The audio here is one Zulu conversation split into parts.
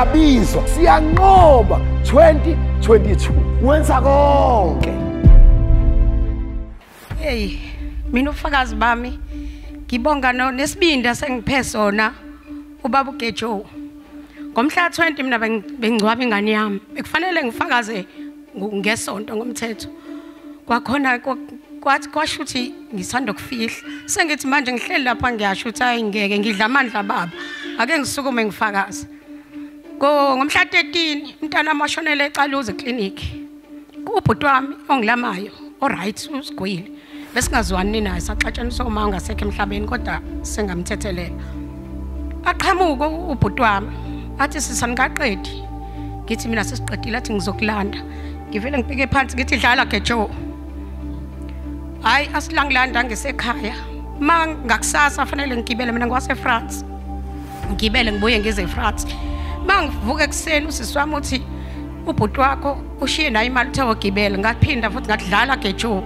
siyabizwa, siyanqoba 2022. Wenza konke. Hey, mina ufakazi bami ngibonga nesibindi sengiphe sona ubaba uGejo. Ngomhla 20 mina bengcwaba ingane yami. Bekufanele ngifakaze ngesonto ngomthetho. Kwakhona kwathi kwashuthi ngisanda kufihla. Sengithi manje ngihleli lapha ngiyasho ukuthi hayi ngeke ngidla amandla baba. Ake ngisukume ngifakaze. Ngomhla 13 umntana amashonele eCaluze clinic. Kubhuti wami ongilamayo, alright usigwile. Besingazwani naye saxatshaniswa uma ungasekho emhlabeni kodwa sengamthethelela. Aqhamuka ubhuti wami athi sisanikaqedi. Ngithi mina sesiqedile athi ngizokulanda. Ngivele ngibheke phansi ngithi dlala Gejo. Hayi asilangilanda ngesekhaya. Ma ngakusasa fanele ngigibele mina ngwase France. Ngibele ngibuye ngize eFrance. Mangivuka ekseni usisi wami uthi ubhuti wakho ushiye nayo imali uthe gibele ngaphinda futhi ngadlala Gejo.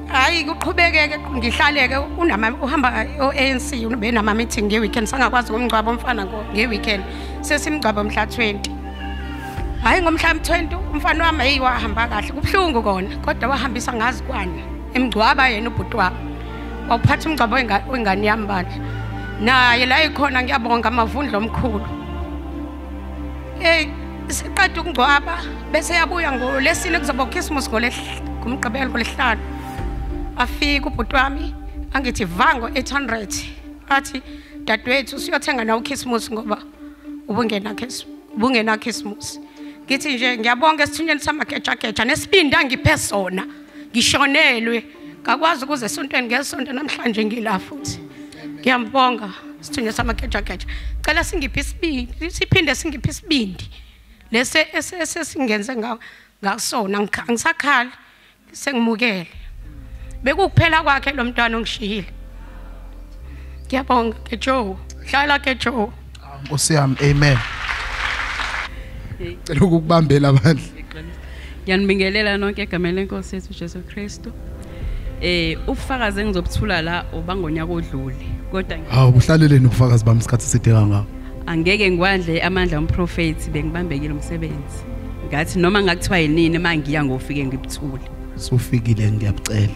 Hayi kuqhubekeke ngihlaleke uhamba o-ANC ubenama meeting ngeweekend sangakwazi umngcwabo umfana ngeweekend sesimngcwabo mhla 20. Hayi ngomhla 20 umfana wami ayiwahamba kahle kubhlungu kona kodwa wahambisa ngazi kwani emngcwaba yena ubhuti wami. Wawuphatha umngcwabo wengane yami bandla. Naye la ikhona ngiyabonga amavundlo omkhulu. Siqeda ukungcwaba bese yabuya ngolesine kuzoba uChristmas ngomgqibelo ngolesihlanu. Afika ubhuti wami angithi vango 800 athi dadewethu siyothenga nawo uChristmas ngoba ubungena Christmas. Ngithi nje ngiyabonga esithunyeni samageja nesibindi angiphe sona ngishonelwe ngakwazi ukuze esontweni ngesonto namhlanje ngila futhi. Ngiyambonga sithunyeni samageja. Cela singiphe isibindi siphinde singiphe isibindi lese esesingenze ngakusona ngisakhala sengimukele. Bekukuphela kwakhe lo mntwana ongishiyile. Ngiyabonga Gejo. Hlala Gejo. Nkosi yami, amen. Cela ukubambela abandla. Ngiyanibingelela nonke egameni lenkosi yethu Jesu Kristu. Ufakazi engizobuthula la ubangonyaka odlule. Kodwa uhlalele nokufakazi bami isikhathi eside kangaka. Angeke ngiwandle amandla omprofeti bengibambekile umsebenzi. Ngathi noma ngakuthiwa yinini mangiya ngofike ngibuthule. Sofikile ngiyabucela.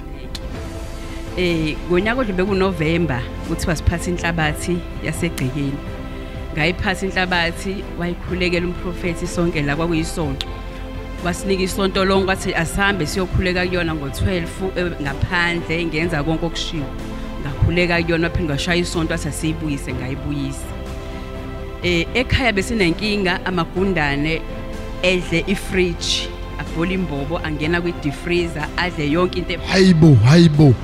Ngonyaka odlule bekuNovember kuthiwa siphatha inhlabathi yasegcekeni. Ngayiphatha inhlabathi wayikhulekela umprofeti sonke la kwakuyisonto. Wasinika isonto lonke wathi asihambe siyokhuleka kuyona ngo12 ngaphandle ngenza konke okushiwo. Ngakhuleka kuyona waphinde washaya isonto wathi asiyibuyise ngayibuyisa. Ekhaya besinenkinga amagundane edle ifridge abhola imbobo angena kwi-deep freezer adle yonke into. Hayibo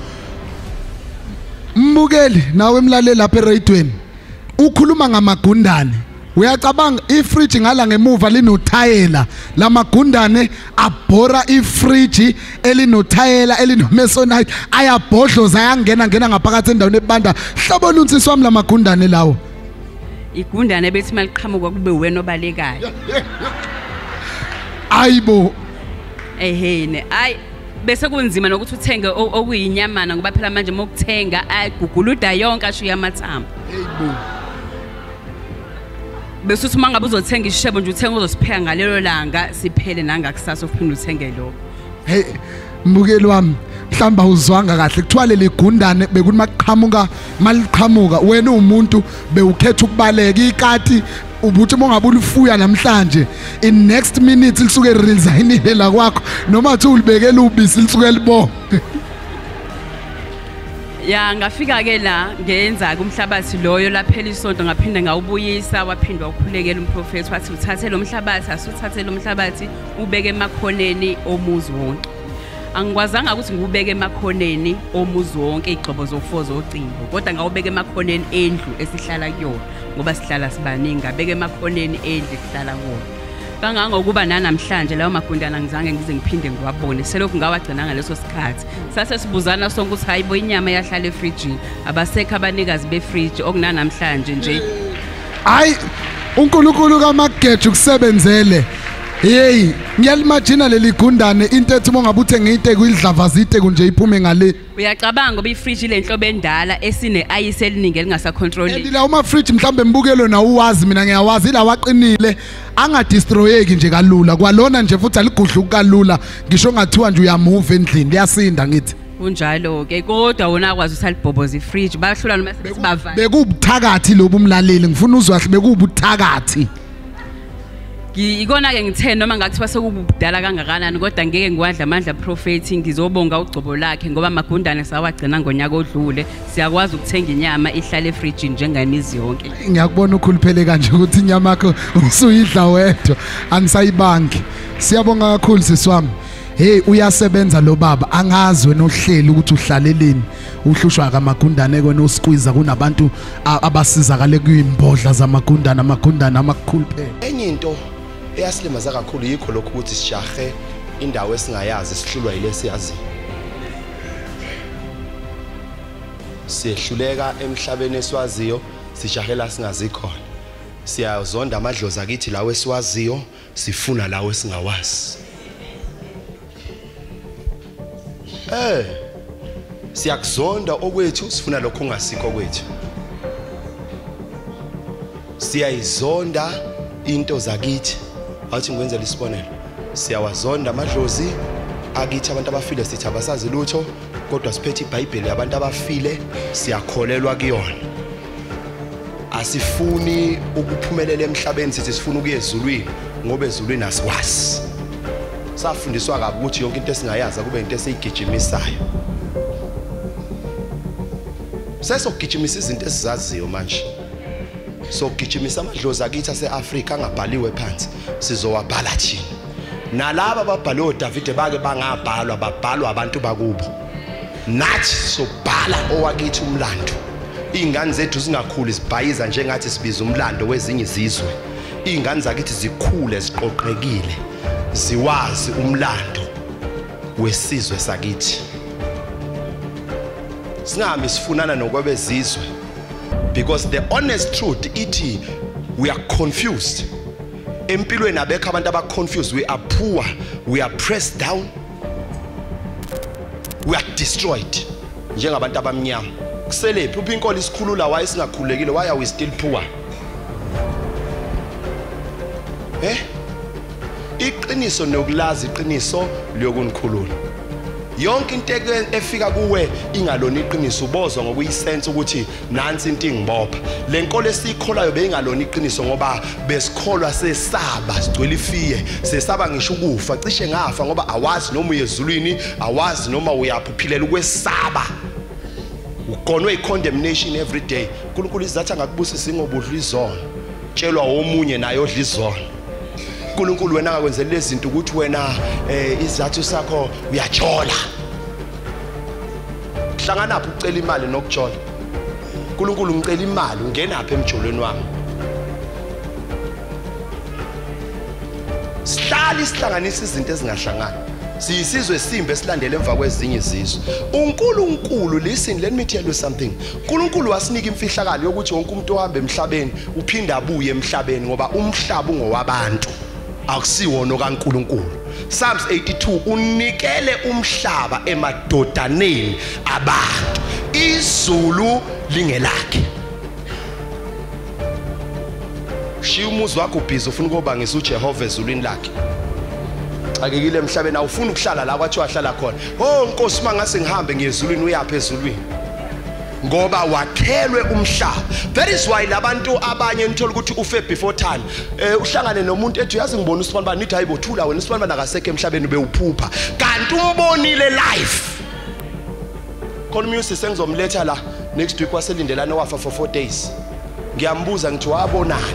mbukeli nawe emlaleli lapha eRadioweni ukhuluma ngamagundane. Uyacabanga ifridge ngala ngemuva linothayela lamagundane abhora ifridge elinothayela elinomesonite ayabhodloza ayangena ngaphakathi endaweni ebanda. Hlobona unsisi wami lamagundane lawo. Igundane bethi maliqhamuka kube wena obalekayo. Ayibo. Bese kunzima nokuthi uthenge okuyinyamana ngoba phela manje mokuthenga ayiguguluda yonke asho yamathambo. Hayibo. Bese uthi mangabe uzothenga ishebo nje uthenga uzosipheka ngalelo langa siphele nangakusasa uphinde uthenge lokho. Hey mbukeli wami mhlamba uzwanga kahle kuthiwa leli gundane bekuthi maliqhamuka wena umuntu bewukhetha ukubaleka ikati ubuthi mongabe ulifuya namhlanje in next minute lisuke resignile la kwakho noma uthi ulibekela ubisi lisuke libo. Ya ngafika ke la ngenza kumhlabathi loyo laphela isonto ngaphinde ngawubuyisa waphinde wakhulekela umprofeti wathi uthathe lo mhlabathi asuthathe lo mhlabathi ubeke emakhoneni omuzi wonke. Angikwazanga ukuthi ngubeke emakhoneni omuzi wonke igcobo zofozo ocingo kodwa ngawubeka emakhoneni endlu esihlala kuyona ngoba sihlala sibaningi ngabeka emakhoneni endlu sihlala kuona. Kangangokuba namhlanje lawo magundana ngizange ngize ngiphinde ngiwabone selokhu ngawagcina ngaleso sikhathi. Sase sibuzana sonke ukuthi hayibo inyama yahlala efridge abasekho abanikazi befridge okunanamhlanje nje. Hayi uNkulunkulu kaMageja ukusebenzele Hey, ngiyalimagina leli gundane into ethi mongabe uthenga iteku idlavaza iteku nje iphume ngale. Uyacabanga ngoba ifridge lenhlobo endala esine ice eliningi elingasacontroleki. Ndila uma fridge mhlambe mbukelo na uwazi mina ngiyawazi la waqinile angadestroyeki nje kalula kwalona nje futhi aligudluka kalula ngisho ngathiwa nje uyamove endlini liyasinda ngithi. Kunjalo ke kodwa wona akwazi usalibhoboza ifridge bayahlula noma sibavale. Bekubuthakathi lobu umlaleli ngifuna uzwa bekubuthakathi. Ikona ke ngithe noma ngakuthiwa sekubudala kangakanani kodwa ngeke ngiwadla amandla prophet ngizobonga ugcobo lakhe ngoba amagundane sawagcina ngonyaka odlule siyakwazi ukuthenga inyama ihlale efridge njengamizi yonke. Ngiyakubona ukhuluphele kanje ukuthi inyama yakho usuyidla wedwa angisayibangi. Siyabonga kakhulu sisiwami. Hey uyasebenza lo baba angazi wena ohleli ukuthi uhlaleleni uhlushwa kamagundane kwena usiquiza kunabantu abasizakale kuyimbodla zamagundane amagundane amakhuluphele. Enye into eyasilimaza kakhulu yikho lokho ukuthi sijahe indawo esingayazi sihlulwa yile siyazi. Sihluleka emhlabeni esiwaziyo sijahela singazi khona. Siyazonda amadlozi akithi lawe esiwaziyo sifuna lawe singawazi. Siyakuzonda okwethu sifuna lokho ongasikho kwethu. Siyayizonda into zakithi athi ngikwenzela isibonelo. Siyawazonda amadlozi akithi abantu abafile sithi abasazi lutho kodwa siphethe iBhayibheli yabantu abafile siyakholelwa kuyona. Asifuni ukuphumelela emhlabeni sithi sifuna ukuya ezulwini ngoba ezulwini asikwazi. Safundiswa kabi ukuthi yonke into esingayazi kube into esiyigijimisayo. Sesokugijimisa izinto esizaziyo manje. Sokugijimisa amadlozi akithi ase-Afrika angabhaliwe phansi sizowabhala thina. Nalabo ababhaliwe uDavide bake bangabhalwa babhalwa abantu bakubo. Nathi sobhala owakithi umlando. Izingane zethu zingakhuli sibhayiza njengathi sibiza umlando wezinye izizwe. Izingane zakithi zikhule ziqoqekile. Ziwazi umlando wesizwe sakithi. Singami sifunana nokwabezizwe because the honest truth ithi we are confused. Empilweni abekho abantu aba confused. We are poor, we are pressed down, we are destroyed njengabantu abamnyama. Kuselephi uphi inkolo isikhulula waye singakhulekile why are we still poor? Iqiniso nokulazi iqiniso liyokunikhulula. Yonke into efika kuwe ingalona iqiniso ubozwa ngokuyisense ukuthi nansi into ingibopha. Le nkolo esikholayo beyingalona iqiniso ngoba besikholwa sesaba sigcwele ifiye sesaba ngisho ukufa cishe ngafa ngoba awazi noma uyezulwini awazi noma uyaphuphilela ukwesaba. Ugonwe i-condemnation every day. uNkulunkulu izathi angakubusisi ngobudla izono. Tshelwa omunye naye odla izono. uNkulunkulu wena akakwenzela lezi zinto ukuthi wena izathu sakho uyajola. Hlangana apho ucela imali nokujola. uNkulunkulu ngicela imali ungena apha emjolweni wami. Sihlali sihlanganisa izinto ezingahlangani. Siyisizwe esimbe esilandele emva kwezinye izizwe. uNkulunkulu listen let me tell you something. uNkulunkulu wasinika imfihlakalo yokuthi wonke umuntu ohamba emhlabeni uphinda abuye emhlabeni ngoba umhlaba ungowabantu. Akusiwona kaNkulunkulu. Psalms 82 unikele umhlaba emadodaneni abantu. Izulu lingelakhe. Shiya umuzi wakho ubhizi ufuna ukubangisa uJehova ezulwini lakhe. Akekile emhlabeni awufuni ukuhlala la kwathi wahlala khona. Oh Nkosi mangase ngihambe ngiyezulwini uyapha ezulwini. Ngoba wakhelwe umhlaba. That is why labantu abanye nithola ukuthi ufe before time. Uhlangane nomuntu ethi uyazi ngibona uSibani nithi hayibothula wena uSibani akasekho emhlabeni bewuphupha. Kanti umbonile life. Khona umyusi sengizomletha la next week waselindelana wafa for 4 days. Ngiyambuza ngithi wabonani?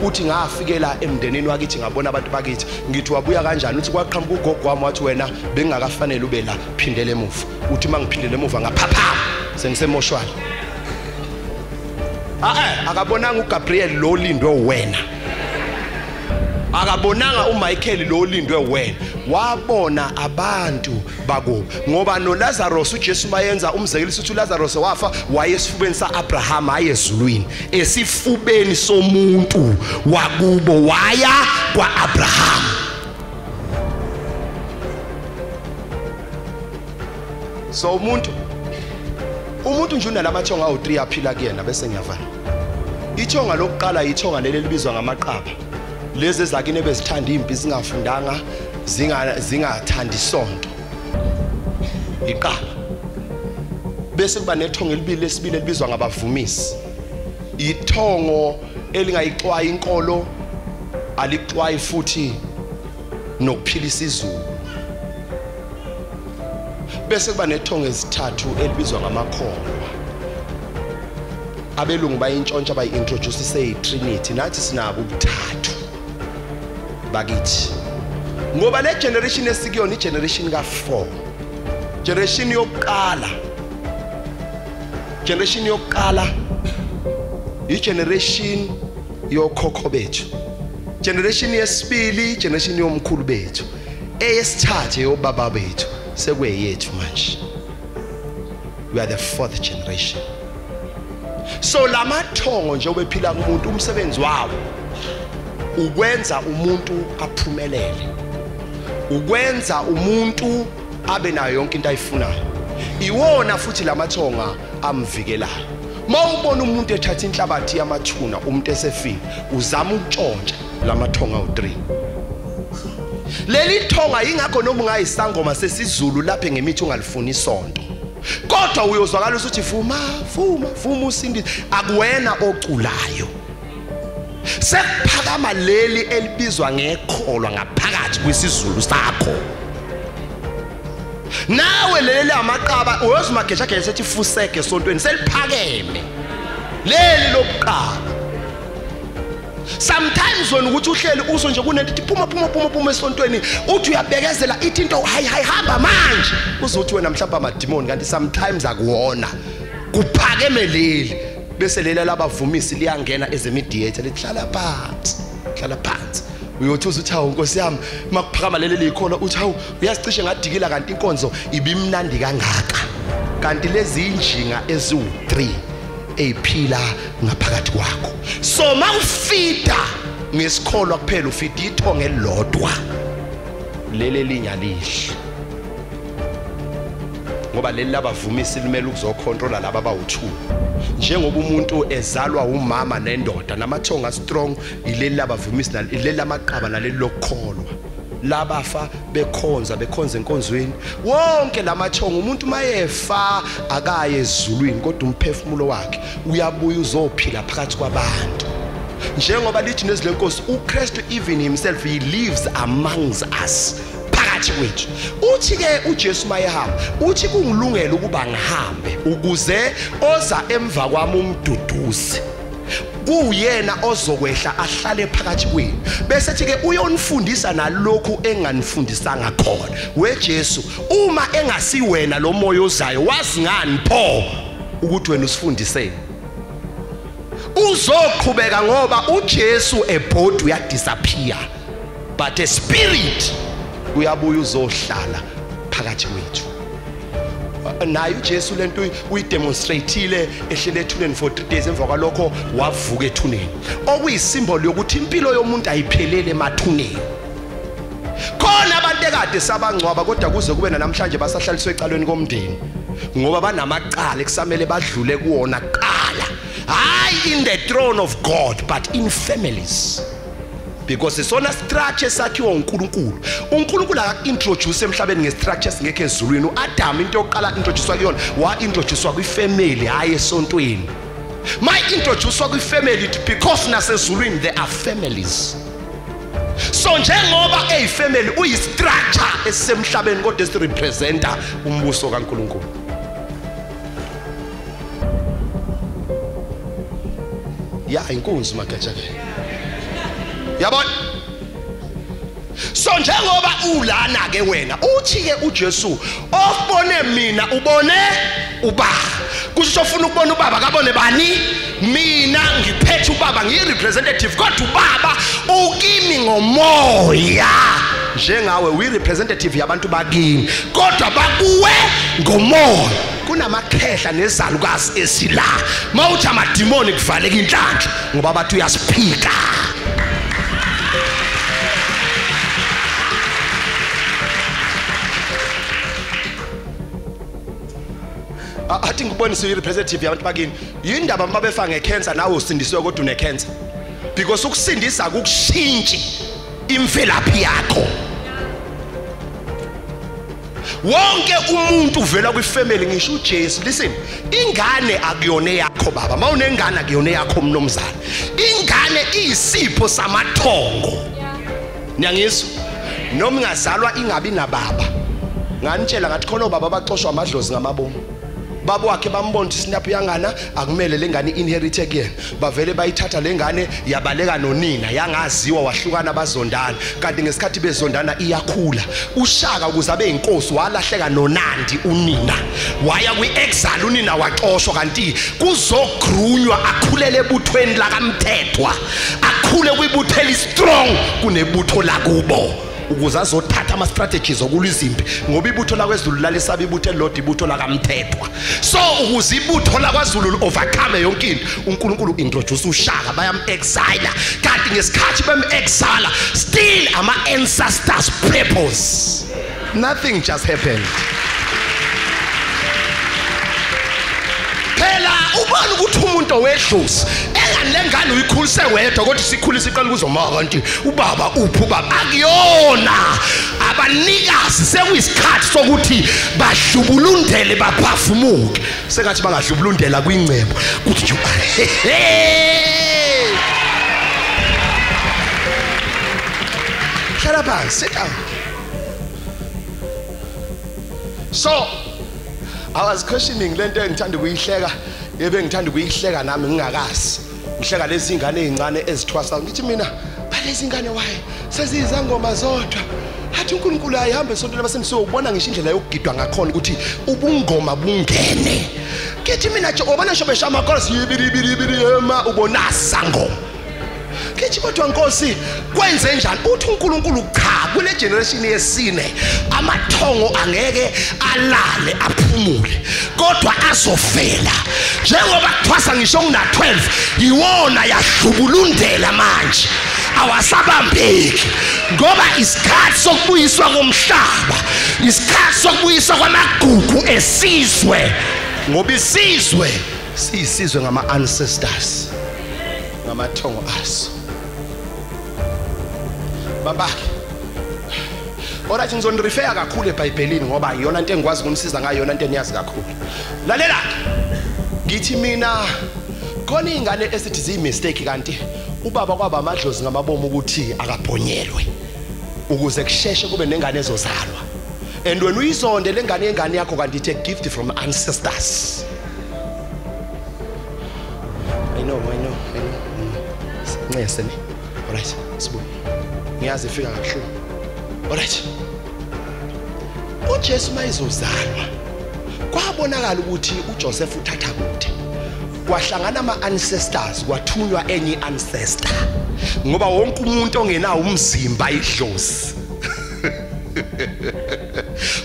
Uthi ngafikela emndenini wakithi ngabona abantu bakithi. Ngithi wabuya kanjani? Uthi kwaqhamuka ugogo wami wathi wena bengingakafanele ube la phindele emuva. Uthi mangiphindele emuva ngaphapha. Sengisemoshwali. Akabonanga uGabriel lo lindwe wena. Akabonanga uMichael lo lindwe wena. Wabona abantu bakubo ngoba noLazarus uJesu mayenza umzekeliso uthi uLazarus wafa wayesifubeni saAbraham ayezulwini esifubeni somuntu wakubo waya kwaAbraham. So umuntu nje unalamathonga awu3 aphila kuyena bese ngiyavala. Ithonga lokuqala ithonga leli libizwa ngamaqaba. Lezi ezakini bezithanda impi singafundanga zingathandi isonto. Iqaba. Bese kuba nethonga elibili lesibili elibizwa ngabavumisi. Ithongo elingayixwayi inkolo alixwayi futhi nokuphilisa izulu. Bese kuba nethonga ezithathu elibizwa ngamakholwa. Abelungu bayintshontsha bayi-introduce seyi-Trinity, nathi sinabo ubuthathu bakithi. Ngoba le generation esikuyona i-generation ka4. Generation yokuqala i-generation yokhokho bethu. Generation yesibili generation yomkhulu bethu. Eyesithathu yobaba bethu sekuyethu manje. We are the 4th generation. So lamathongo nje obephila kumuntu umsebenzi wawo ukwenza umuntu aphumelele. Ukwenza umuntu abe nayo yonke into ayifunayo. Iwona futhi lamathonga amvikelayo. Mawubona umuntu ethatha inhlabathi yamathuna umuntu esefile uzama ukutshontsha lamathonga u3. Leli thonga ingakho noma ungayisangoma sesizulu lapha ngemithi ungalifuni isonto. Kodwa uyozwakala ukuthi vuma usindi akuwena oculayo. Sekuphakama leli elibizwa ngekholwa ngaphakathi kwisizulu sakho. Nawe leli amaqaba uyozimagesha sethi fuseke esontweni seliphakeme. Leli lokuqala. Sometimes when ukuthi uhleli uso nje kunento phuma esontweni uthi uyabekezela ithi into hayi hamba manje uzothi wena mhlawumbe amadimoni kanti sometimes akuwona kuphakeme leli bese leli labavumisi liyangena ezemediator lihlala phansi uyothi uthi hawu Nkosi yami makuphakama leli likhona uthi hawu uyazicishe ngadikila kanti inkonzo ibimnandi kangaka kanti lezi injinga eziwu3 eyiphila ngaphakathi kwakho. So mawufida ngesikholwa kuphela ufida ithonga elilodwa leli linya lihle. Ngoba leli labavumisi limele ukuzocontrola laba abawu2. Njengoba umuntu ezalwa umama nendoda namathonga strong ileli labavumisi ileli lamaqaba naleli lokukholwa. Labafa bekhonza enkonzweni wonke lamathonga umuntu mayefa akaye ezulwini kodwa umphefumulo wakhe uyabuya uzophila phakathi kwabantu. Njengoba lithi nezilenkosi uKristu even himself he lives amongst us phakathi kwethu. Uthi ke uJesu mayehamba uthi kungilungela ukuba ngihambe ukuze oza emva kwami umduduzi kuyena ozokwehla ahlale phakathi kwenu bese thi ke uyonifundisa nalokhu enganifundisanga khona. weJesu uma engasiwena lo moya ozayo wazi ngani pho ukuthi wena usifundiseni uzoqhubeka ngoba uJesu ebhodi uyadisappear but a spirit uyabuya uzohlala phakathi kwethu. Naye uJesu lento uyidemonstrateile ehlele ethuneni for 3 days emva kwalokho wavuka ethuneni okuyisymbol yokuthi impilo yomuntu ayiphelele emathuneni. Khona abantu ekade sabangcwaba kodwa kuze kube namhlanje basahlaliswe ecalweni komndeni ngoba banamacala ekusamele badlule kuwona qala hayi in the throne of God but in families. Because isona structure sakhiwa uNkulunkulu. uNkulunkulu aka-introduce emhlabeni ngestructure singekho ezulwini. uAdam into yokuqala introducewa kuyona wa-introducewa kwifamily hayi esontweni. Ma-introducewa kwifamily because nasezulwini there are families. So njengoba eyifamily uyistructure esemhlabeni kodwa esirepresenta umbuso kaNkulunkulu. Inkunzi magatsha ke. Yabona? So njengoba ulana ke wena uthi ke uJesu ofubone mina ubone ubaba. Kusho ufuna ukubona ubaba kabone bani? Mina ngiphethe ubaba ngiyi-representative kodwa ubaba ukimi ngomoya. Njengawe uyi-representative yabantu bakini kodwa bakuwe ngomoya. Kunamakhehla nezalukazi esila mawuthi amadimoni kuvaleka inhlanhla ngoba bathi uyasiphika. ngathi ngibonise i-representative yabantu bakini yindaba mabefa ngecancer nawe usindiswe kodwa une-cancer because ukusindisa akukushintshi imvelaphi yakho. Wonke umuntu uvela kwifamily ngisho uJesu. Listen, ingane akuyona yakho baba, mawunengane akuyona yakho mnomzana. Ingane iyisipho samathongo. Niyangizwa? Noma ingazalwa ingabi nababa. Nganitshela ngathi khona obaba baxoshwa amadlozi ngamabomu. Baba wakhe bambona ukuthi sinapho yangana akumele lengane inherit again. Bavele bayithatha lengane yabaleka nonina yangaziwa wahlukana bazondana. Kanti ngesikhathi bezondana iyakhula. uShaka ukuze abe inkosi walahleka noNandi unina. Waya kwi-exile unina waxoshwa kanti kuzogrunywa akhulele ebuthweni lakaMthethwa. Akhule kwibutho elistrong kunebutho lakubo. Ukuze azothatha ama strategies okulwa izimpi ngoba ibutho lakwezulu lalisaba ibutho elilodwa ibutho lakaMthethwa. So ukuze ibutho lakwazulu overcome yonke into uNkulunkulu introduce uShaka bayam-exile kanti ngesikhathi bem-exile still ama ancestors purpose. Nothing just happened. Phela ubani ukuthi umuntu owedlusi lengane uyikhulise wedwa kodwa sikhulisa iqala kuzoma kanti ubaba uphi ubaba akuyona. Abanikazi sekuyisikhathi sokuthi bahlubulundele baphafumuke sengathi bangadlubulundela kwingcebo kuthi hlala phansi, sit down. So I was questioning lento engithanda ukuyihleka yebe ngithanda ukuyihleka nami ngingakazi ngihleka lezi ingane ezincane ezithwasa ngithi mina balezi ingane waye sezizangoma zodwa athi uNkulunkulu ayihambe esontweni basemsiyobona ngisho indlela yokugidwa ngakhona ukuthi ubungoma bungene. Ngithi mina nje ubona shobesha amakhosisi yibiribiribiri ema ubona sangoma. Ngithi kodwa Nkosi kwenze njani uthi uNkulunkulu cha kule generation yesine amathongo angeke alale aphumule kodwa azofela njengoba kuthwasa ngisho kuna 12 yiwona yahlubulundela manje awasabambeki ngoba isikhathi sokubuyiswa komhlaba isikhathi sokubuyiswa kwamagugu esizwe ngoba isizwe siyisizwe ngama ancestors ngamathongo aso. Baba Alright ngizonirefera kakhulu eBhayibhelini ngoba iyona into engikwazi ukumsiza ngayo yona into eniyazi kakhulu. Lalela ngithi mina khona izingane esithi zi mistake kanti ubaba kwaba amadlozi ngamabomu ukuthi akabhonyelwe ukuze kusheshe kube nengane ezozalwa. And when uyizonde lengane yengane yakho kanti it's a gift from ancestors. I know. Ncese ni. Alright, sibu. Ngiyazi ifika kakhulu. Alright. uJesu mayizozalwa kwabonakala ukuthi uJoseph uthatha kude kwahlangana ama ancestors kwathunywa enye ancestor ngoba wonke umuntu ongenawo umzimba idlozi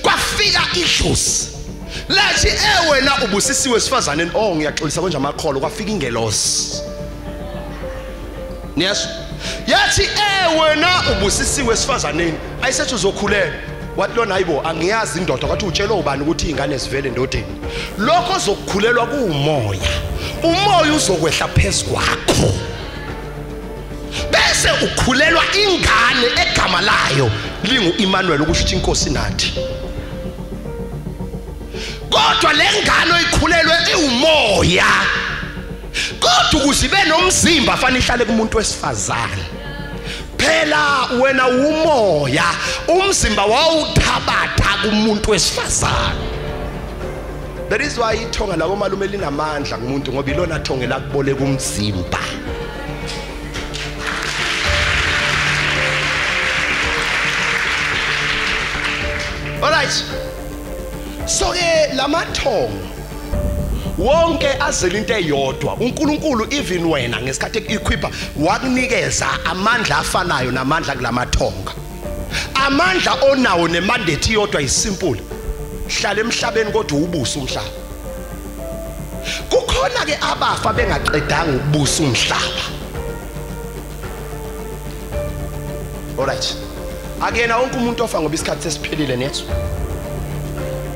kwafika idlozi lathi wena ubusisiwe sifazane ngiyaxolisa konje amakholo kwafika ingelosi niyasho yathi wena ubusisiwe sifazaneni ayisethi uzokhulela wathi lona hayibo angiyazi indoda kwathi utshela ubani ukuthi izingane zivele endodeni lokho zokukhulelwa kuumoya umoya uzokwehla phezulu kwakho bese ukhulelwa ingane egama layo lingu Emmanuel ukusho inkosi nathi kodwa lengane oyikhulelwe iumoya kodwa ukuzibe nomzimba fanele ihlale kumuntu wesifazane phela wena umoya umzimba wawuthabatha kumuntu wesifazane. That is why ithonga la komalume linamandla kumuntu ngoba ilona thonge la kuboleka umzimba. Alright. So ke lamathongo wonke azela into eyodwa uNkulunkulu even wena ngesikhathi equipa wakunikeza amandla afanayo namandla kulamathonga. Amandla onawo nemandate yodwa isimple. Hlala emhlabeni kodwa ubusa umhlaba. Kukhona ke abafa bengaqedanga ukubusa umhlaba. Alright. Akena wonke umuntu ofa ngoba isikhathi sesiphelile nethu.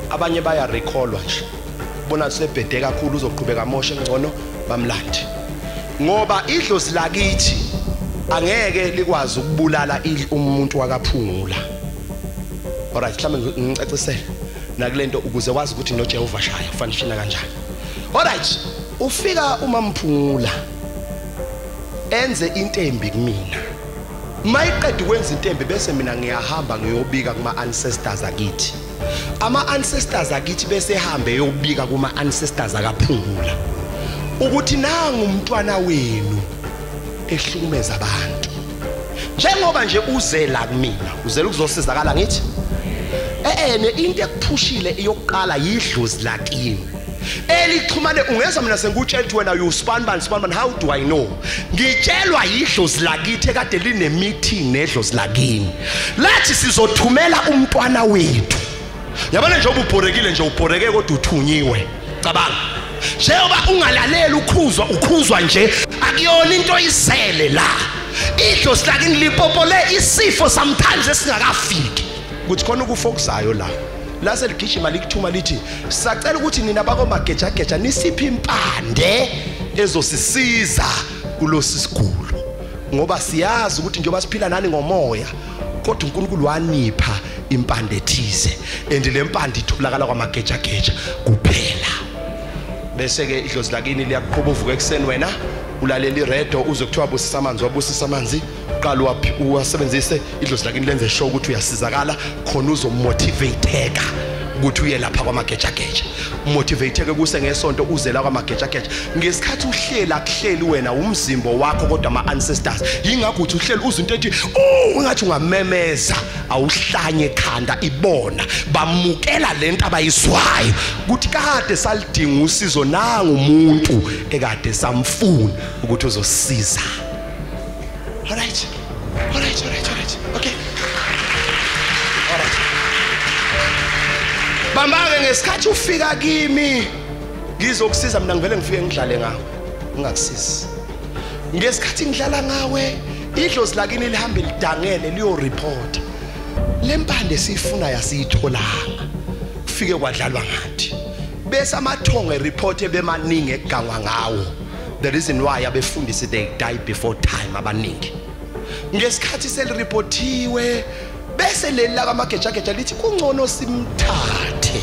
Abanye baya recallwa nje. bona sebhede kakhulu uzoqhubeka amoshe ngcono bamlandi ngoba idlozi lakithi angeke likwazi ukubulala umuntu wakaphungula. Alright, mhlawumbe ngicacisele nakulento ukuze wazi ukuthi noJehova shaya kufanele shina kanjani. Alright, ufika uma Mphungula enze intembi kumina. Mayiqeda ukwenza intembi bese mina ngiyahamba ngiyobika kuma ancestors akithi. Ama ancestors akithi bese ehambe eyobika kuma ancestors akaphungula ukuthi nangu umntwana wenu ehlukumeza abantu. Njengoba nje uzela kumina, uzela ukuzosizakala ngithi. Into ekuphushile iyokuqala yidlozi lakini. Elixhumane ungeza mina sengutshela ukuthi wena you spanman, how do I know? Ngitshelwa yidlozi lakithi ekade line meeting nedlozi lakini. Lathi sizothumela umntwana wethu. Yabona nje ububhorekile nje ubhoreke kodwa uthunyiwe. Cabanga. Njengoba ungalaleli ukhuzwa nje akuyona into isele la. Idlozi lakini lipopole isifo sometimes esingakafiki. Kuthi khona ukufokusayo la seligijima likuthuma lithi sacela ukuthi nina bako mageja nisiphi impande ezosisiza kulosi sigulu ngoba siyazi ukuthi njengoba siphila nani ngomoya kodwa uNkulunkulu wanipha impande ethize and le mpande itholakala kwamageja kuphela. Bese ke idlozi lakini liyaqhubha uvuka ekseni wena ulalela iredo uzokuthiwa busisa amanzi wabusisa amanzi uqala uwasebenzise idlozi lakini lenze show ukuthi uyasizakala khona uzomotivateka ukuthi uye lapha kwamageja motivateke kuse ngesonto uze la kwamageja ngesikhathi uhlela kuhleli wena umzimbo wakho kodwa ama ancestors yingakho uthi uhleli uzinto ethi ungathi ungamemeza awuhlanye ekhanda ibona bamukela lento abayiswayo ukuthi kade salidinga usizo nangu umuntu ekade samfuna ukuthi uzosiza. Alright. Okay. Alright. Bambake ngesikhathi ufika kimi ngizokusiza mina ngivele ngifike ngidlale ngawe ungakusizi. Ngesikhathi ngidlala ngawe idlozi lakini lihambe lidangele liyo report. Lempande sifuna yasitholanga. Ufike kwadlalwa ngathi. Bese amathongo report ebemaningi egangwa ngawo. The reason why abefundisi they die before time abaningi. Ngesikhathi seliripotiwe bese leli lamageja lithi kungcono simthathe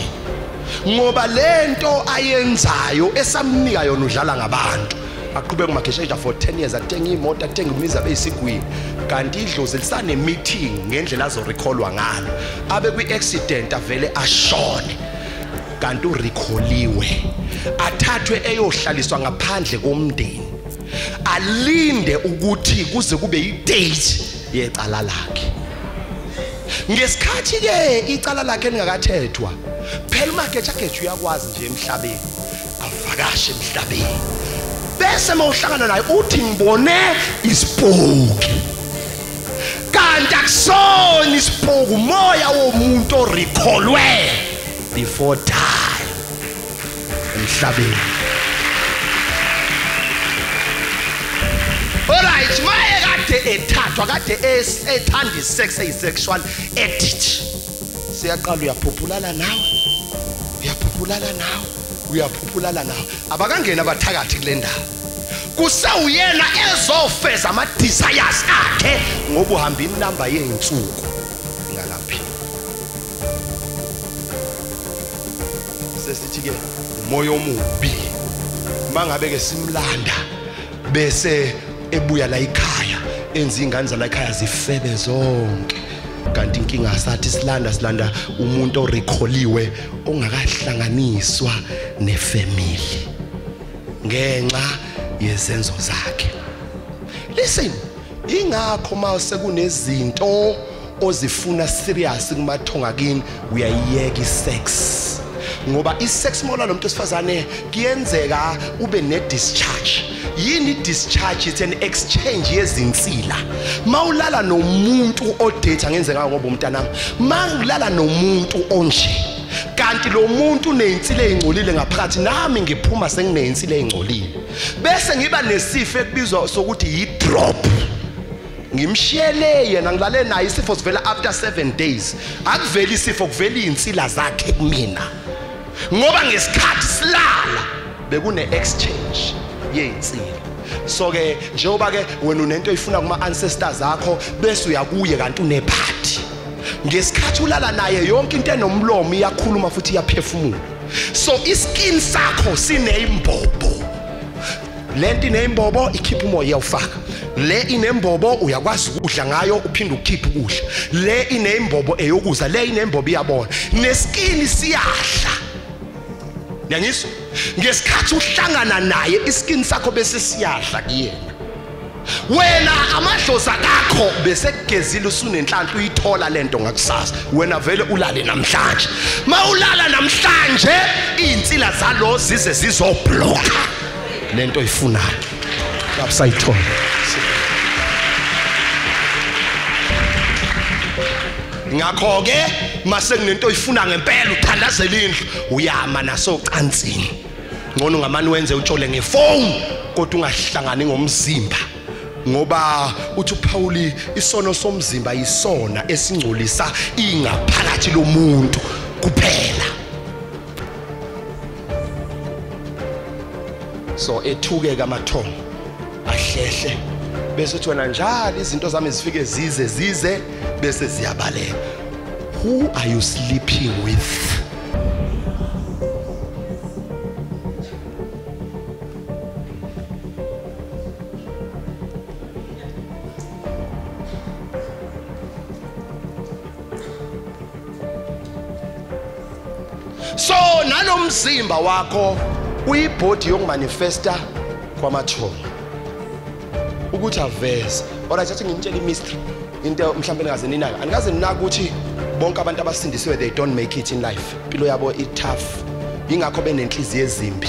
ngoba lento ayenzayo esamnika yona udlala ngabantu aqhubeka kumageja for 10 years athenga imoto athenga imizi abeyisigwini kanti idlozi lisane meeting ngendlela azorecallwa ngalo abe kwi accident avele ashone kanti urekholiwe athathwe eyohlaliswa ngaphandle komndeni alinde ukuthi kuze kube idate yecala lakhe. Ngesikhathi ke icala lakhe lingakathethwa phela umageja uyakwazi nje emhlabeni avakashe emhlabeni bese mawuhlangana naye uthi ngibone isipoki kanti akusona isipoki umoya womuntu orecallwe before time emhlabeni. Alright, maye kade ethathwa kade ethanda isex sexual addict. Siyaqala uyaphuphulala nawe. Abakangena abathakathi kule ndawo. Kusewuyena ezofeza ama desires akhe ngoba uhamba inamba yeinsuku ingalaphi. Sesithi ke umoya omubi mangabe ke simlanda bese ebuya la ekhaya enza ingane zala ekhaya zifebe zonke kanti inkinga asathi silanda umuntu orekholiwe ongakahlanganiswa nefamily ngenxa yezenzo zakhe. Listen, ingakho mase kunezinto ozifuna serious kumathonga kini uyayiyeka isex ngoba isex mola nomuntu esifazane kuyenzeka ube ne discharge. Yini discharge? It's an exchange yezinsila. Mawulala nomuntu odate ngenzeka ngoba umntanami mangilala nomuntu onje kanti lo muntu unensila engcolile ngaphakathi nami ngiphuma senginensila engcolile bese ngiba nesifo ekubizwa sokuthi yi-drop ngimshiyele yena ngilale naye isifo sivela after 7 days akuveli isifo kuvela insila zakhe kumina ngoba ngesikhathi silala bekune exchange yezinsila. So ke njengoba ke wena unento oyifuna kuma ancestors akho bese uyakuye kanti unephathi. Ngesikhathi ulala naye yonke into enomlomo iyakhuluma futhi iyaphefumula. So iskin sakho sinembobo. Lento inembobo ikhipha umoya iyawufaka. Le inembobo uyakwazi ukudla ngayo uphinde ukhiphe ukudla. Le inembobo eyokuza, le inembobo iyabona. Neskin siyahla. Yangizwa? Ngesikhathi uhlangana naye iskin sakho bese siyahla kuyena. Wena amadlozi akho bese kugezile usunenhlanhla uyithola lento ngakusasa. Wena vele ulale namhlanje. Mawulala namhlanje insila zalo zize zizoblocka lento oyifunayo. Kapsayithola. Ngakho ke mase kunento oyifuna ngempela uthandazela indlu uyama naso cansini. Ngono ngamani wenze utshole ngefoni kodwa ungahlangani ngomzimba. Ngoba uthi uPaul isono somzimba isona esingcolisa ingaphakathi lomuntu kuphela. So ethuke kamathongo ahlehle bese uthi wena njalo izinto zami zifike zize bese ziyabaleka. Who are you sleeping with? So nanomzimba wakho uyibhodi yokumanifesta kwamathongo ukuthi aveze. Alright, athi ngimtshela imystery into mhlawumbe ngaze ninayo. Anikaze ninaka ukuthi bonke abantu abasindisiwe they don't make it in life. Impilo yabo i-tough. Ingakho benenhliziyo ezimbi.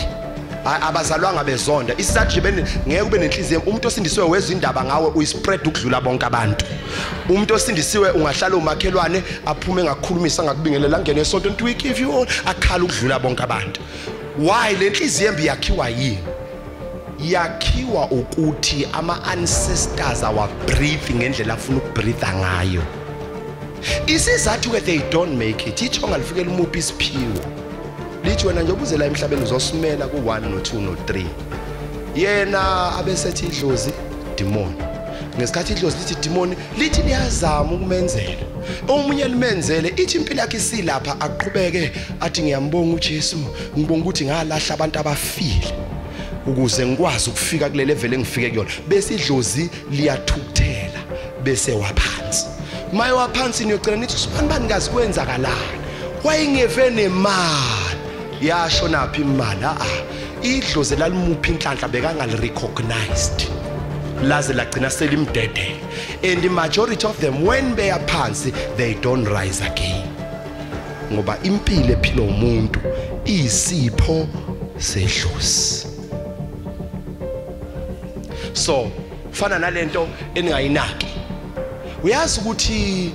Abazalwanga bezonda. Isizathu ngeke ube nenhliziyo. Umuntu osindisiwe wezwe indaba ngawe uyispread ukudlula bonke abantu. Umuntu osindisiwe ungahlala umakhelwane aphume ngakukhulumisa ngakubingelela ngene esonto nto we give you all akhala ukudlula bonke abantu. Why le nhliziyo embi yakhiwa yini? Yakhiwa ukuthi ama ancestors awa breathe ngendlela afuna ukubreathe ngayo. Isizathu ke they don't make it. Ithonga lifikela umuphi isiphiwo. Lithi wena nje ubuze la emhlabeni uzosimela ku1 no2 no3. Yena abesethi idlozi demon. Ngesikhathi idlozi lithi demon lithi liyazama ukumenzela. Omunye limenzele ithi impilo yakhe isilapha aqhubeke athi ngiyambonga uJesu ngibonga ukuthi ngalahla abantu abafile ukuze ngikwazi ukufika kule level engifike kuyona. Bese idlozi liyathukuthela bese waphansi. Maye waphansi niyocela nithi sibani kazi kwenzakalani. Wayengeve nemali. Yasho naphi imali? Idlozi lalimuphi inhlanhla bekangali recognized. Laze lagcina selimdede. And the majority of them when they are phansi they don't rise again. Ngoba impilo ephila umuntu isipho sedlozi. So fana nalento eningayinaki. Uyazi ukuthi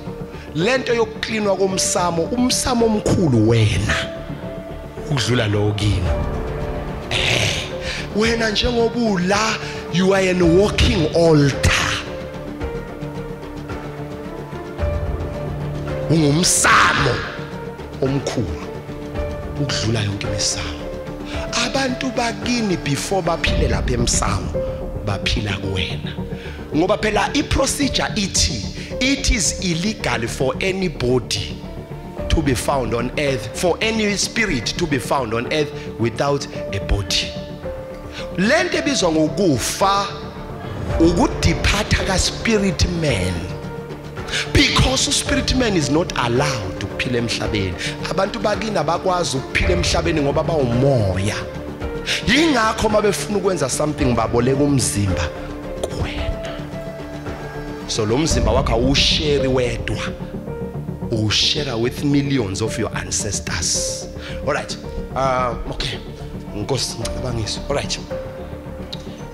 lento yokuklinwa komsamo umsamo omkhulu wena ukudlula lo kini. Wena njengoba ula you are a walking altar. Ungumsamo omkhulu ukudlula yonke imisamo. Abantu bakini before baphile lapha emsamo baphila kuwena. Ngoba phela iprocedure ithi it is illegal for anybody to be found on earth, for any spirit to be found on earth without a body. Lento ebizwa ngokufa ukudepart ka spirit man, because spirit man is not allowed ukuphila emhlabeni. Abantu bakini abakwazi ukuphila emhlabeni ngoba bawumoya. Yingakho mabefuna ukwenza something baboleka umzimba kuwena. So lo mzimba wakho awushare wedwa, ushare with millions of your ancestors. All right. Okay. Nkosi ngicabangisa. All right.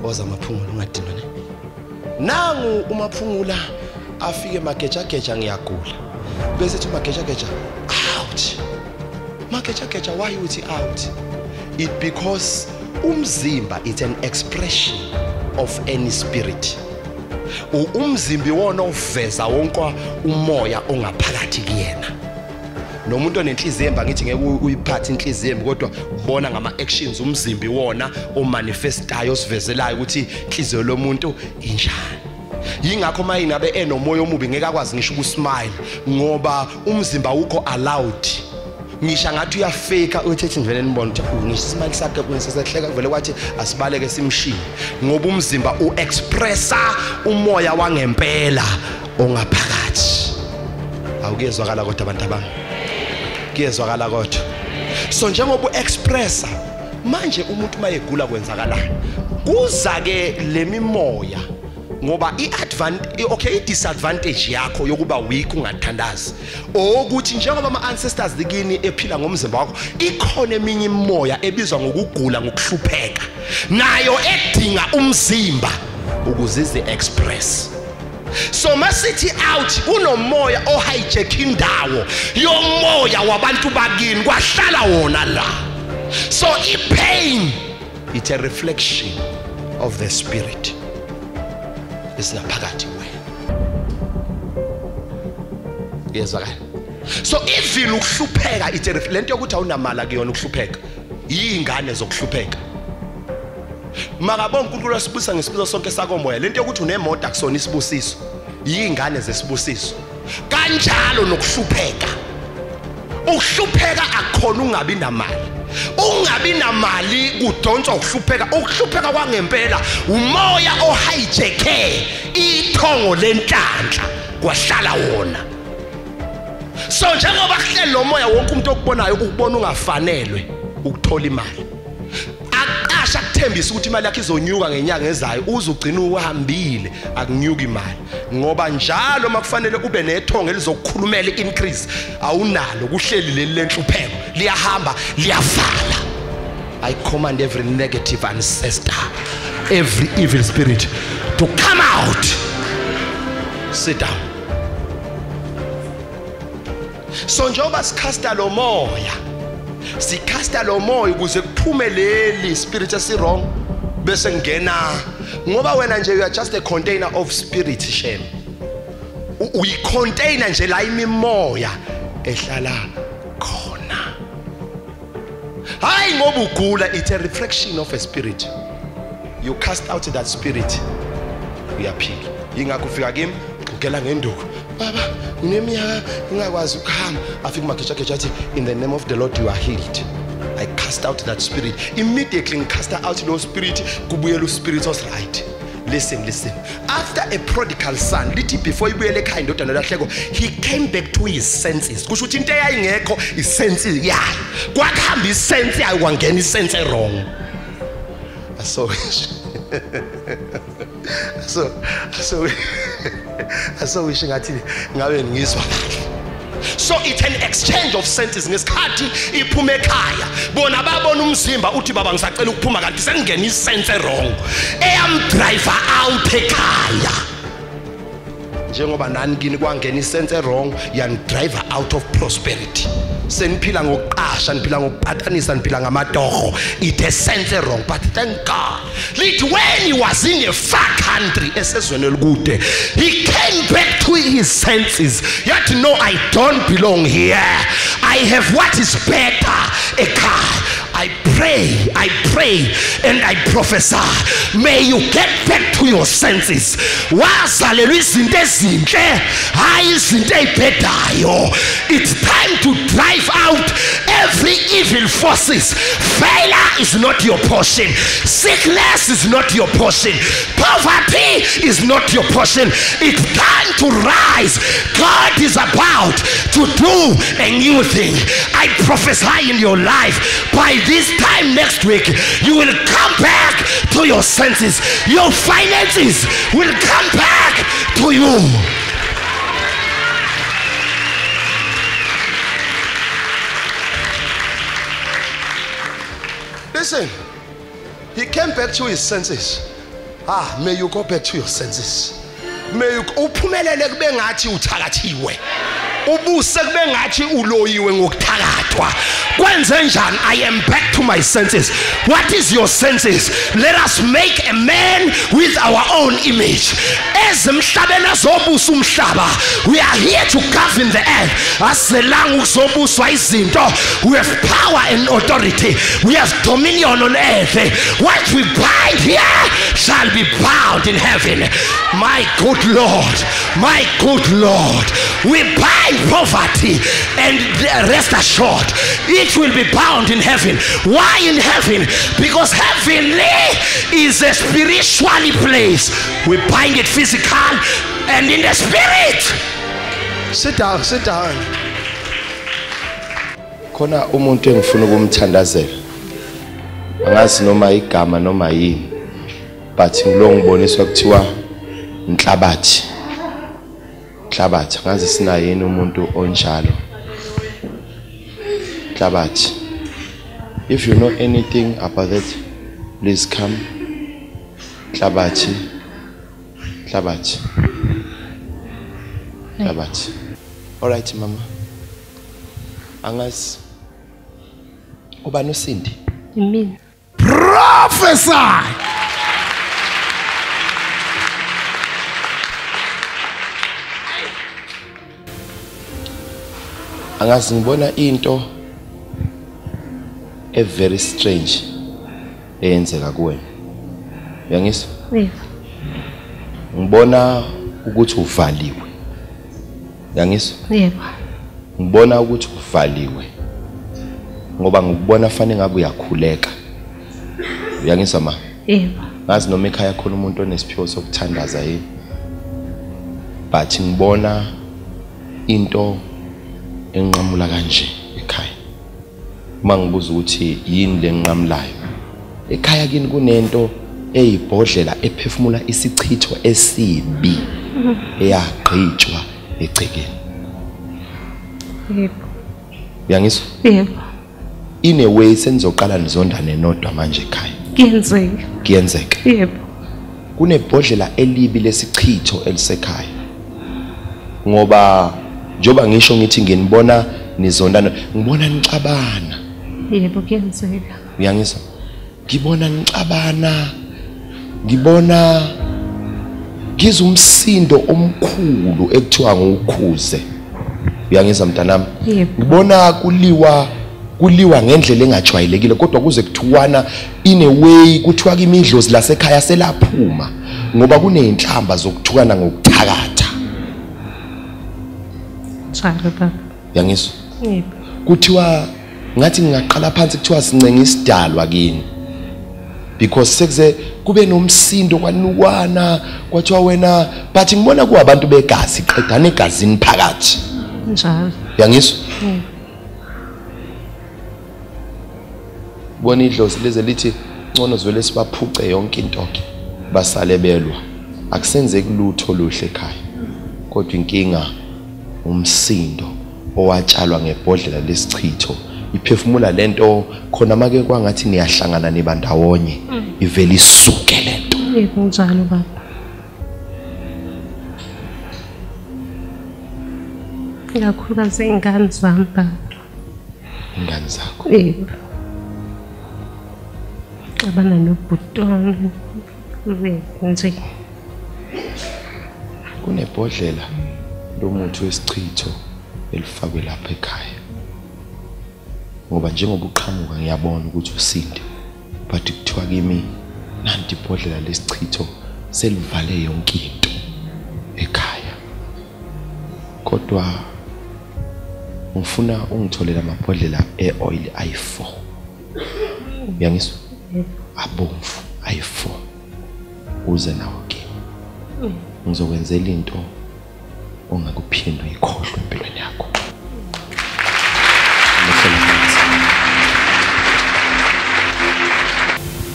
Oza maphumulo ungadinwa ne. Nangu umaphumula afike mageja ngiyagula. Besethi mageja out. Mageja why you uthi out? It because umzimba is an expression of any spirit. Umzimba wona uveza wonke umoya ongaphakathi kuyena. nomuntu onenhliziyo emba ngithi ngeke uyiphathe inhliziyo embi kodwa ubona ngama actions umzimbi wona omanifestayo osivezelayo ukuthi inhliziyo lomuntu injani. Yingakho mayingabe enomoya omubi ngeke akwazi ngisho ukusmile ngoba umzimba ukho allowed. Ngisha ngathi uyafake uthethi ngivele nibona ukuthi ngismile sakhe kwensesehleka vele kwathi asibaleke simshini ngoba umzimba uexpressa umoya wangempela ongaphakathi. Awukezwakala kodwa abantu abami, kuyezwakala kodwa. So njengoba uexpressa manje umuntu mayegula kwenzakalani kuza ke lemimoya ngoba i-disadvantage yakho yokuba weak ungathandazi ukuthi njengoba ama-ancestors dikini ephila ngomzimba wakho ikhona eminye imimoya ebizwa ngokugula ngokuhlupheka nayo edinga umzimba ukuze ize-express. So masithi out kunomoya ohijack indawo yomoya wabantu bakini kwahlala wona la. So i-pain it's a reflection of the spirit esinaphakathi wena. Yezwakala. So even ukuhlupheka it's a lento yokuthi awunamala kuyona ukuhlupheka yingane zokuhlupheka. Makabonke uNkulunkulu asibusa ngesibusiso sonke sakomoya lento yokuthi unemoto akusona isibusiso yingane zesibusiso. Kanjalo nokuhlupheka. Ukuhlupheka akukhona ungabi namali. Ungabi namali kudonswa ukuhlupheka. Ukuhlupheka kwangempela umoya ohijacke ithongo lenhlanhla kwahlala wona. So njengoba kuhleli lo moya wonke umuntu okubonayo ukubona ungafanelwe ukuthola imali. Aqasha kuthembisa ukuthi imali yakhe izonyuka ngenyanga ezayo uzugcina uhambile akunyuka imali ngoba njalo makufanele ube nethongo elizokukhulumela increase awunalo kuhleli leli lenhlupheko liyahamba liyavala. I command every negative ancestor, every evil spirit to come out. Sit down. So njengoba sikhasta lo moya sikhasta lo moya ukuze kuphume leli spirit esi-wrong bese ngena ngoba wena nje you are just a container of spirit shem. Uyi-container nje la imimoya ehlala khona. Hayi ngoba ugula it's a reflection of a spirit. You cast out that spirit uyaphila. Yingakho ufika kimi ugela ngenduku baba ngineminyaka ngingakwazi ukuhamba afika magejageja athi in the name of the Lord you are healed. I cast out that spirit immediately. Cast out those spirit kubuyela uspirit was right. Listen. After a prodigal son, lithi before ibuyele ekhaya indodana lahleko, he came back to his senses. Kusho ukuthi into eyayingekho isense yayo. Kwakuhamba isense yayo kwangena isense wrong. So wish ngathi ngabe ngizwa kahle. So it's an exchange of senses ngesikhathi iphuma ekhaya bona babona umzimba uthi baba ngisacela ukuphuma kanti sengena isense wrong driver out ekhaya njengoba nani kini kwangena isense wrong yan driver out of prosperity. Seniphila ngokuqasha niphila ngokuphathanisa niphila ngamadogo it a sense wrong but thank God lithi when he was in a far country esezweni elikude he came back to his senses. Yet no, I don't belong here. I have what is better ekhaya. I pray and I prophesy may you get back to your senses. Wazalelwa izinto ezinhle hayi izinto ezibhedayo. It's time to drive out every evil forces. Failure is not your portion. Sickness is not your portion. Poverty is not your portion. It's time to rise. God is about to do a new thing. I prophesy in your life by this time next week you will come back to your senses. Your finances will come back to you. Listen, he came back to his senses. May you go back to your senses. May you uphumelele kube ngathi uthakathiwe. ubuse kube ngathi uloyiwe ngokuthakathwa. Kwenze njani? I am back to my senses. What is your senses? Let us make a man with our own image. Ezemhlabeni azobusa umhlaba. We are here to govern the earth. Aselanga ukuzobuswa izinto. We have power and authority. We have dominion on earth. What we bind here shall be bound in heaven. My good Lord, my good Lord, we bind poverty and rest assured it will be bound in heaven. Why in heaven? Because heavenly is a spiritual place. We bind it physical and in the spirit. Sit down, sit down. Khona umuntu engifuna ukumthandazela. Angazi noma igama noma yini. But ngilo ngiboniswa kuthiwa Nhlabathi. Nhlabathi, ngazi sina yini umuntu onjalo. Nhlabathi. If you know anything about that, please come. Nhlabathi. Nhlabathi. Nhlabathi. All right, mama. Angazi ubani uSindi? Yimina. Prophesy. Angazi ngibona into very strange eyenzeka kuwena. Uyangizwa? Yebo. Ngibona ukuthi uvaliwe. Uyangizwa? Yebo. Ngibona ukuthi uvaliwe. Ngoba ngikubona fanele ngabe uyakhuleka. Uyangizwa ma? Yebo. Ngazi noma ekhaya khona umuntu onesiphiwo sokuthandaza yini. But ngibona into enqamula kanje ekhaya. Mangibuza ukuthi yini lenqamulayo. Ekhaya kini kunento eyibhodlela ephefumula isichitho esibi eyagqitshwa egcekeni. Yebo. Uyangizwa? Yebo. In a way senizoqala nizondane nodwa manje ekhaya. Kuyenzeka. Kuyenzeka. Yebo. Kunebhodlela elibi lesichitho elisekhaya. Ngoba njoba ngisho ngithi nginibona nizondana, ngibona nicabana. Yebo, kuyenzeka. Uyangizwa? Ngibona nicabana. Ngibona ngizumsindo omkhulu ekuthiwa ngukhuze. Uyangizwa mntanami? Yebo. Ngibona kuliwa ngendlela engajwayelekile kodwa kuze kuthiwana in a way kuthiwa imidlozi lasekhaya selaphuma ngoba kuneyinhlamba zokuthukana ngokuthakatha. Njalo baba. Uyangizwa? Yebo. Kuthiwa ngathi ngingaqala phansi kuthiwa sincenga isidalwa kini. Because sekuze kube nomsindo kwanukwana kwathiwa wena but ngibona kuabantu begazi qedana egazini phakathi. Njalo. Uyangizwa? Yebo. Bona idlozi leze lithi ngcono zwele sibaphuce yonke into ke basale belwa. Akusenzeki lutho luhle ekhaya. Kodwa inkinga umsindo owatshalwa ngebhodlela lesichitho iphefumula lento khona make kwangathi niyahlangana nebandawonye ivela isuke lento. Yebo njalo baba. Kakhulukazi ingane zami baba. Ingane zakho. Yebo. Abana nobhutwana. Nje. Kunebhodlela lomuthi wesichitho elifakwe lapha ekhaya. Ngoba njengoba uqhamuka ngiyabona ukuthi uSindi but kuthiwa kimi nanti ibhodlela lesichitho selivale yonke into ekhaya. Kodwa ngifuna ungitholela amabhodlela eoil ayi4. Uyangizwa? Abomvu ayi4. Uze nawo ke. Ngizokwenzela into ongakuphindwa ikhohlwe empilweni yakho.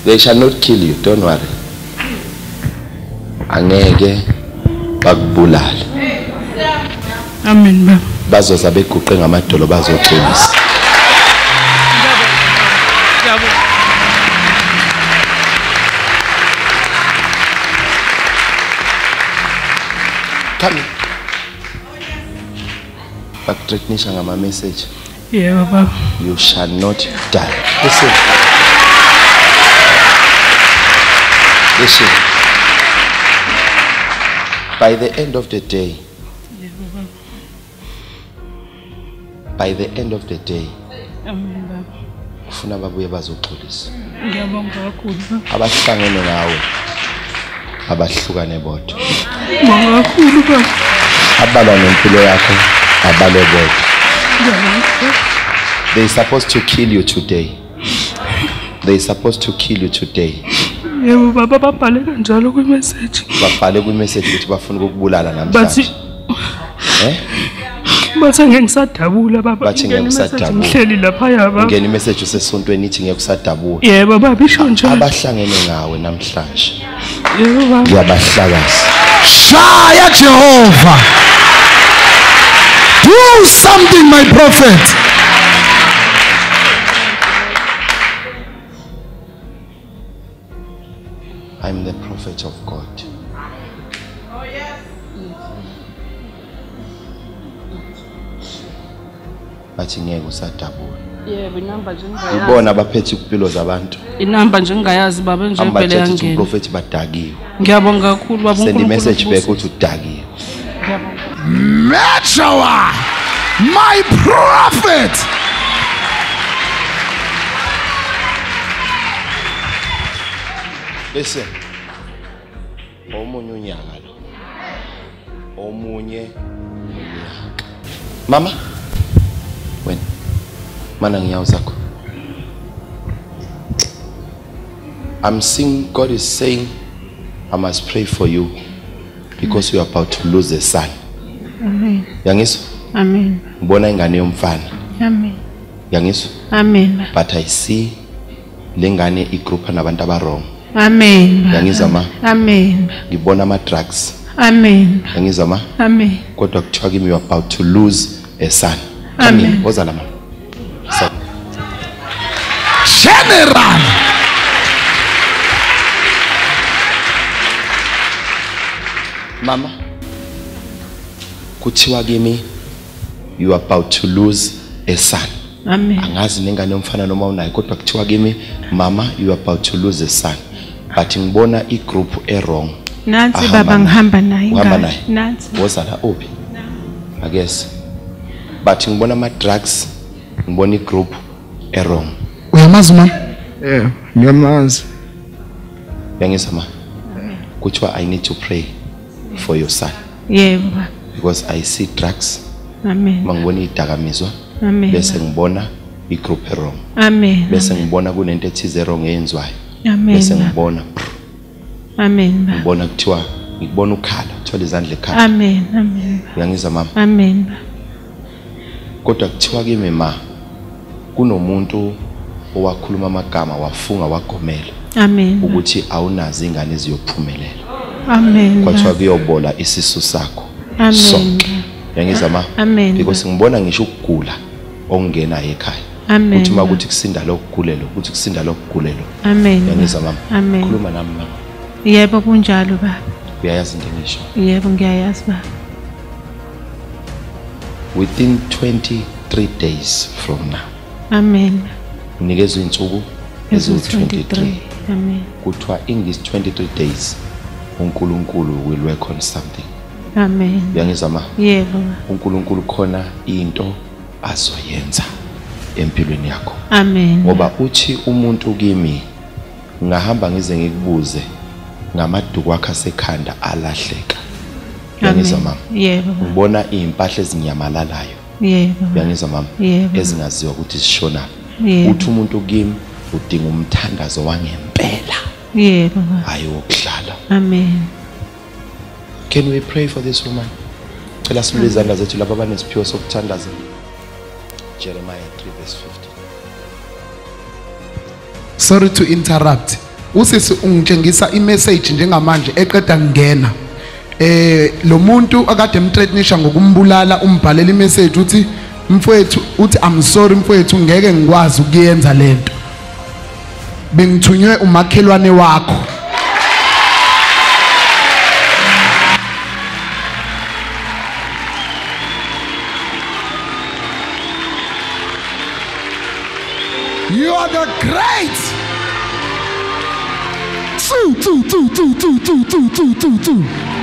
They shall not kill you, don't worry. Angeke bakubulala. Amen baba. Bazoza beguqe ngamadolo bazoxolisa. Come. Bakuthreatenisha ngama message. Yebo baba. You shall not die. Listen. Listen. By the end of the day. By the end of the day. Amen baba. Ufuna babuye bazoxolisa. Ngiyabonga kakhulu baba. Abahlangene nawe. Abahlukane bodwa. Ngiyabonga kakhulu baba. Abala nempilo yakho, abale bodwa. They supposed to kill you today. They supposed to kill you today. Yebo baba babhale kanjalo kwi message. Babhale kwi message ukuthi bafuna ukukubulala namhlanje. Bathi ngeke ngisadabula baba. Bathi ngeke ngisadabula. Ngihleli lapha yaba. Ngene message usesontweni ithi ngeke usadabula. Yebo baba isho njalo. Abahlangene ngawe namhlanje. Yebo baba. Ngiyabahlakaza. Shaya Jehovah. Do something, my prophet. I'm the prophet of God. Oh yes. Bathi ngeke usadabula. Yebo inamba nje ngingayazi. Ubona abaphethe impilo zabantu. Inamba nje ngingayazi baba nje impela Ambathi yangena. uprofeti badakiwe. Ngiyabonga kakhulu baba Send a message back ukuthi udakiwe. Metrowa, my prophet. Listen. Omunye unyaka lo. Omunye unyaka. Mama. Wena. Mana ngiyawu zakho. I'm seeing God is saying I must pray for you because you are about to lose a son. Amen. Yangizwa? Amen. Ngibona ingane yomfana. Amen. Yangizwa? Amen. But I see lengane igroup nabantu abarong. Amen. Yangizwa ma? Amen. Ngibona ama drugs. Amen. Yangizwa ma? Amen. Kodwa kuthiwa kimi you are about to lose a son. Amen. Woza lama. General. Mama. Kuthiwa kimi you are about to lose a son. Amen. Angazi nengane yomfana noma unayo kodwa kuthiwa kimi mama you are about to lose a son. But ngibona igroup wrong. Nansi baba ngihamba naye. Uhamba naye. Nansi. Woza la uphi? I guess. But ngibona ama drugs, ngibona igroup wrong. Uyamazi mama? Ngiyamazi. Yangizwa ma? Kuthiwa I need to pray for your son Yebo. because I see drugs. Amen. Mangibona idakamizwa. Amen. Bese ngibona igroup wrong. Amen. Bese ngibona kunento ethize wrong eyenzwayo. Amen. Bese ngibona Amen. ngibona kuthiwa ngibona ukhala, uthola izandla ekhala. Amen. Amen. Uyangizwa mama? Amen. Kodwa kuthiwa kimi ma kunomuntu owakhuluma amagama wafunga wagomela Amen. ukuthi awunazi ingane eziyophumelela. Amen. Kwathiwa kuyobola isisu sakho. Amen. Sonke. Uyangizwa ma? Amen. Because ngibona ngisho ukugula okungena ekhaya. Amen. Uthi makuthi kusinda lokugulelo, ukuthi kusinda lokugulelo. Amen. Uyangizwa mama? Amen. Khuluma nami mama. Yebo kunjalo baba. Uyayazi into engisho. Yebo ngiyayazi baba. Within 23 days from now. Amen. Unikezwe insuku eziwu-23. Amen. Kuthiwa in these 23 days uNkulunkulu will work on something. Amen. Uyangizwa ma? Yebo. uNkulunkulu khona into azoyenza empilweni yakho. Amen. Ngoba uthi umuntu kimi ngahamba ngize ngikubuze ngamaduku akhe asekhanda alahleka. Uyangizwa mama? Yebo. Ngibona impahla ezinyamalalayo. Yebo. Uyangizwa mama? Yebo. Ezingaziwa ukuthi zishona. Yebo. Uthi umuntu kimi udinga umthandazo wangempela. Yebo. Hayi wokudlala. Amen. Can we pray for this woman? Cela simule izandla zethu laba abanesiphiwo sokuthandaza. Jeremiah 3:15. Sorry to interrupt. Usisi ungitshengisa imessage njengamanje eqeda ngena. Lo muntu akade emthreatenisha ngokumbulala umbhalela imessage uthi mfowethu uthi I'm sorry mfowethu ngeke ngikwazi ukuyenza lento. Bengithunywe umakhelwane wakho. You are the great. Two.